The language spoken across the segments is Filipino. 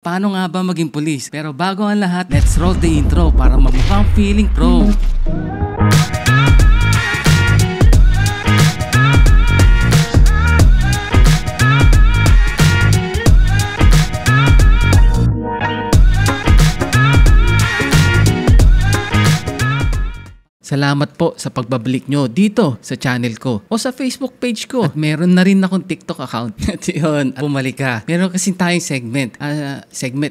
Paano nga ba maging pulis? Pero bago ang lahat, let's roll the intro para mamukhang feeling pro. Salamat po sa pagbabalik nyo dito sa channel ko o sa Facebook page ko. At meron na rin akong TikTok account. At yun, bumalik ka. Meron kasi tayong segment.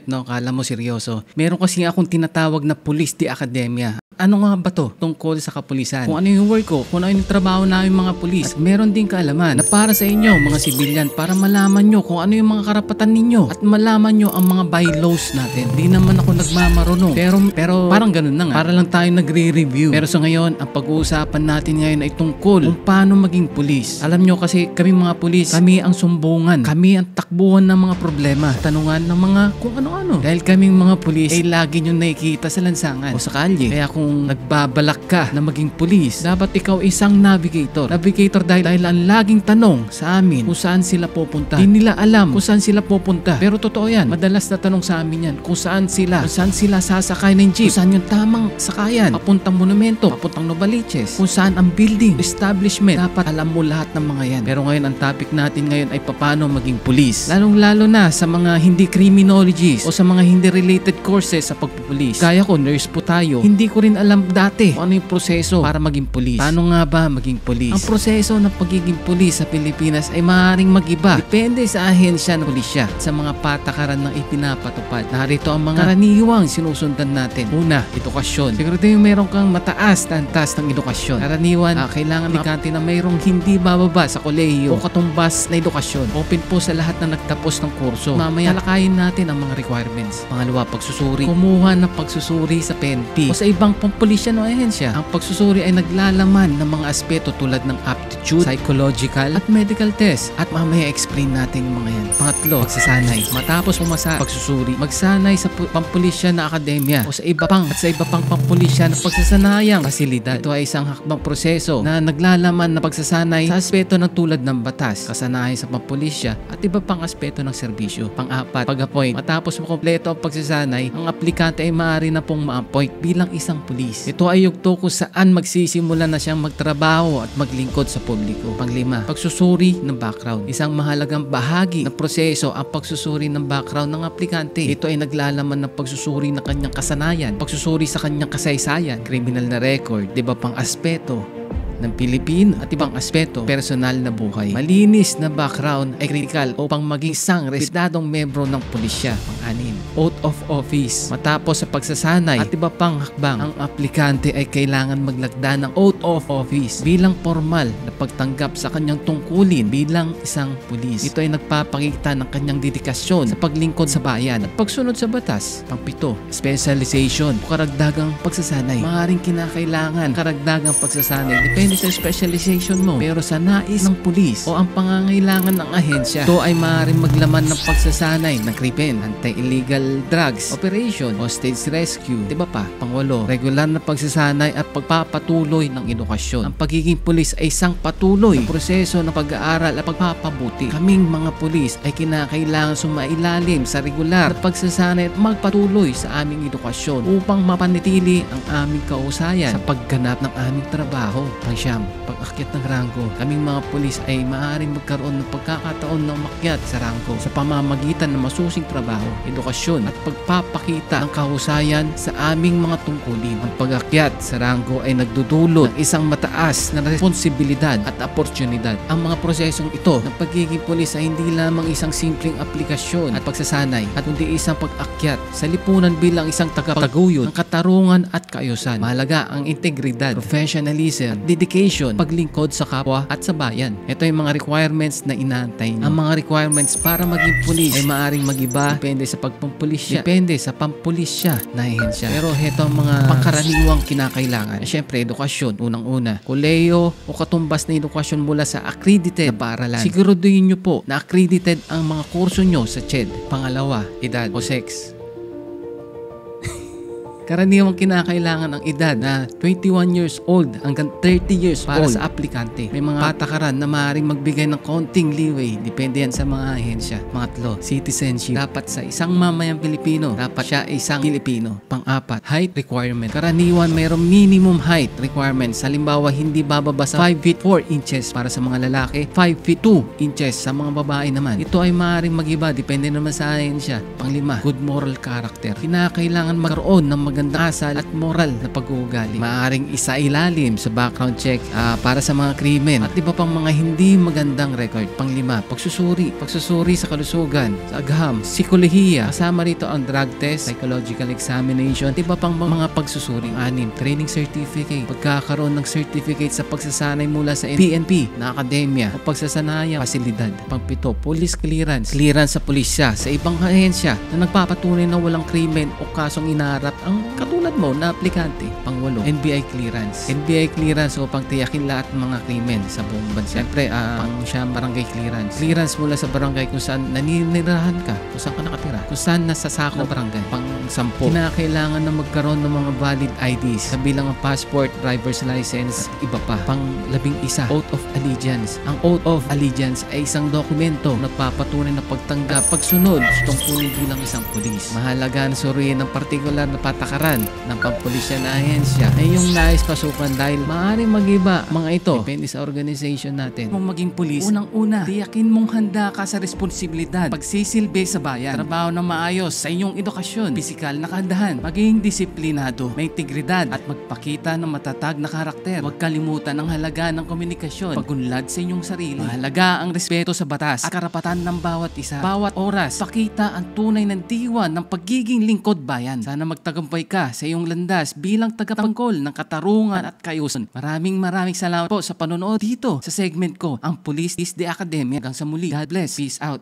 No? Kala mo seryoso. Meron kasi akong tinatawag na Police the Academia. Ano nga ba to? Tungkol sa kapulisan. Kung ano yung work ko, kung ano yung trabaho namin mga pulis. At meron din kaalaman na para sa inyo, mga sibilyan, para malaman nyo kung ano yung mga karapatan ninyo at malaman nyo ang mga bylaws natin. Di naman ako nagmamarunong. Pero parang ganun na nga. Para lang tayo nagre-review. Pero sa ngayon, ang pag-uusapan natin ngayon ay tungkol kung paano maging pulis. Alam nyo kasi kami mga pulis, kami ang sumbungan. Kami ang takbuhan ng mga problema. Tanungan ng mga kung ano-ano. Dahil kaming mga pulis ay lagi nyo nakikita sa lansangan o sa kalye. Kaya kung nagbabalak ka na maging pulis, dapat ikaw isang navigator. Navigator dahil ang laging tanong sa amin kung saan sila pupunta. Hindi nila alam kung saan sila pupunta. Pero totoo yan. Madalas na tanong sa amin yan kung saan sila sasakay ng jeep, kung saan yung tamang sakayan, papuntang monumento, papuntang Novaliches, kung saan ang building, establishment. Dapat alam mo lahat ng mga yan. Pero ngayon, ang topic natin ngayon ay paano maging pulis. Lalong-lalo na sa mga hindi criminologists o sa mga hindi related courses sa pagpupulis. Kaya ko, nurse po tayo. Hindi ko rin alam dati kung ano yung proseso para maging pulis. Paano nga ba maging pulis? Ang proseso ng pagiging pulis sa Pilipinas ay maaaring mag-iba. Depende sa ahensya ng pulisya at sa mga patakaran ng ipinapatupad. Narito ang mga karaniwang sinusundan natin. Una, edukasyon. Siguro din meron kang mataas na antas ng edukasyon. Karaniwan, kailangan aplikante na mayroong hindi bababa sa kolehiyo o katumbas na edukasyon. Open po sa lahat na nagtapos ng kurso. Mamaya talakayin natin ang mga requirements. Pangalawa, pagsusuri. Kumuha ng pagsusuri sa PNP o sa ibang pampulisyan o ahensya. Ang pagsusuri ay naglalaman ng mga aspeto tulad ng aptitude, psychological at medical test. At mamaya explain natin yung mga yan. Pangatlo, pagsasanay. Matapos pumasa pagsusuri, magsanay sa pampulisyan na akademya o sa iba pang pampulisyan na pagsasanayang pasilidad. Ito ay isang hakbang proseso na naglalaman na pagsasanay sa aspeto ng tulad ng batas, kasanayan sa pampulisya at iba pang aspeto ng serbisyo. Pang-apat, pag-appoint. Matapos makompleto ang pagsasanay, ang aplikante ay maaari na pong ma-appoint bilang isang pulis. Ito ay yugto kung saan magsisimula na siyang magtrabaho at maglingkod sa publiko. Panglima, pagsusuri ng background. Isang mahalagang bahagi ng proseso ang pagsusuri ng background ng aplikante. Ito ay naglalaman ng pagsusuri ng kanyang kasanayan, pagsusuri sa kanyang kasaysayan, criminal na record, di ba pang aspeto ng Pilipino at ibang aspeto personal na buhay. Malinis na background ay critical upang maging isang residadong membro ng pulisya. Pang-anim, oath of office. Matapos sa pagsasanay at iba pang hakbang, ang aplikante ay kailangan maglagda ng oath of office bilang formal na pagtanggap sa kanyang tungkulin bilang isang pulis. Ito ay nagpapakita ng kanyang dedikasyon sa paglingkod sa bayan at pagsunod sa batas. Pang-pito, specialization o karagdagang pagsasanay. Maaaring kinakailangan karagdagang pagsasanay depende sa specialization mo. Pero sa nais ng pulis o ang pangangailangan ng ahensya, ito ay maaaring maglaman ng pagsasanay ng krimen, anti-illegal drugs, operation, hostage rescue, diba pa? Pangwalo, regular na pagsasanay at pagpapatuloy ng edukasyon. Ang pagiging pulis ay isang patuloy na proseso ng pag-aaral at pagpapabuti. Kaming mga pulis ay kinakailangan sumailalim sa regular na pagsasanay at magpatuloy sa aming edukasyon upang mapanatili ang aming kausayan sa pagganap ng aming trabaho. Pang-siyam, pag-akyat ng ranggo. Kaming mga pulis ay maaaring magkaroon ng pagkakataon na umakyat sa ranggo sa pamamagitan ng masusing trabaho, edukasyon at pagpapakita ng kahusayan sa aming mga tungkulin. Ang pag-akyat sa ranggo ay nagdudulot ng isang mataas na responsibilidad at oportunidad. Ang mga prosesong ito ng pagiging pulis ay hindi lamang isang simpleng aplikasyon at pagsasanay at kundi isang pag-akyat sa lipunan bilang isang tagapagtaguyod ng katarungan at kaayusan. Mahalaga ang integridad, professionalism, dedication, paglingkod sa kapwa at sa bayan. Ito ay mga requirements na inaantay nyo. Ang mga requirements para maging pulis ay maaaring mag-iba depende sa pagpampulisya, depende sa pampulisya na ahensya. Pero ito ang mga pangkaraniwang kinakailangan. Siyempre, edukasyon, unang-una. Kolehiyo o katumbas na edukasyon mula sa accredited na paaralan. Siguraduhin nyo po na accredited ang mga kurso nyo sa CHED. Pangalawa, edad o sex. Karaniwang kinakailangan ang edad na 21 years old hanggang 30 years para sa aplikante. May mga patakaran na maaaring magbigay ng konting leeway. Depende yan sa mga ahensya. Pangatlo, citizenship. Dapat sa isang mamayang Pilipino, dapat siya isang Pilipino. Pang-apat, height requirement. Karaniwan mayroong minimum height requirements. Halimbawa, hindi bababa sa 5 feet 4 inches para sa mga lalaki, 5 feet 2 inches sa mga babae naman. Ito ay maaaring mag-iba, depende naman sa ahensya. Panglima, good moral character. Kinakailangan magkaroon ng magandang asal at moral na pag-uugali. Maaaring isa-ilalim sa background check para sa mga krimen at iba pang mga hindi magandang record. Panglima, pagsusuri sa kalusugan, sa agham, psikolohiya, kasama rito ang drug test, psychological examination, at iba pang mga pagsusuri. Anim, training certificate. Pagkakaroon ng certificate sa pagsasanay mula sa PNP na akademya o pagsasanayang pasilidad. Pangpito, police clearance. Clearance sa pulisya sa ibang ahensya na nagpapatunay na walang krimen o kasong inaharap ang katulad mo na aplikante. Pangwalo, NBI clearance. NBI clearance upang tiyakin lahat ng mga krimen sa buong bansa. Siyempre, pang-siyam, barangay clearance. Clearance mula sa barangay kung saan naninirahan ka, kung saan ka nakatira, kung saan nasasako barangay. Pang-sampo, kinakailangan na magkaroon ng mga valid IDs kabilang ang passport, driver's license, at iba pa. Pang-11, oath of allegiance. Ang oath of allegiance ay isang dokumento na nagpapatunay na pagtanggap, pagsunod sa tungkulin bilang isang pulis. Mahalaga na suriin ng partikular na patakaran ng pampulisya na ahensya ay yung nais pasukan dahil maaaring mag-iba mga ito. Depende sa organization natin. Kung maging pulis, unang-una, tiyakin mong handa ka sa responsibilidad, pagsisilbi sa bayan, trabaho na maayos sa inyong edukasyon, pisikal na kahandahan, maging disiplinado, may integridad at magpakita ng matatag na karakter. Huwag kalimutan ang halaga ng komunikasyon, pagunlad sa inyong sarili. Mahalaga ang respeto sa batas at karapatan ng bawat isa. Bawat oras, pakita ang tunay ng diwa ng pagiging lingkod bayan. Sana magtagumpay ka sa iyong landas bilang tagapangkol ng katarungan at kayusan. Maraming salamat po sa panonood dito sa segment ko, ang Police is the Academia. Hanggang sa muli, God bless. Peace out.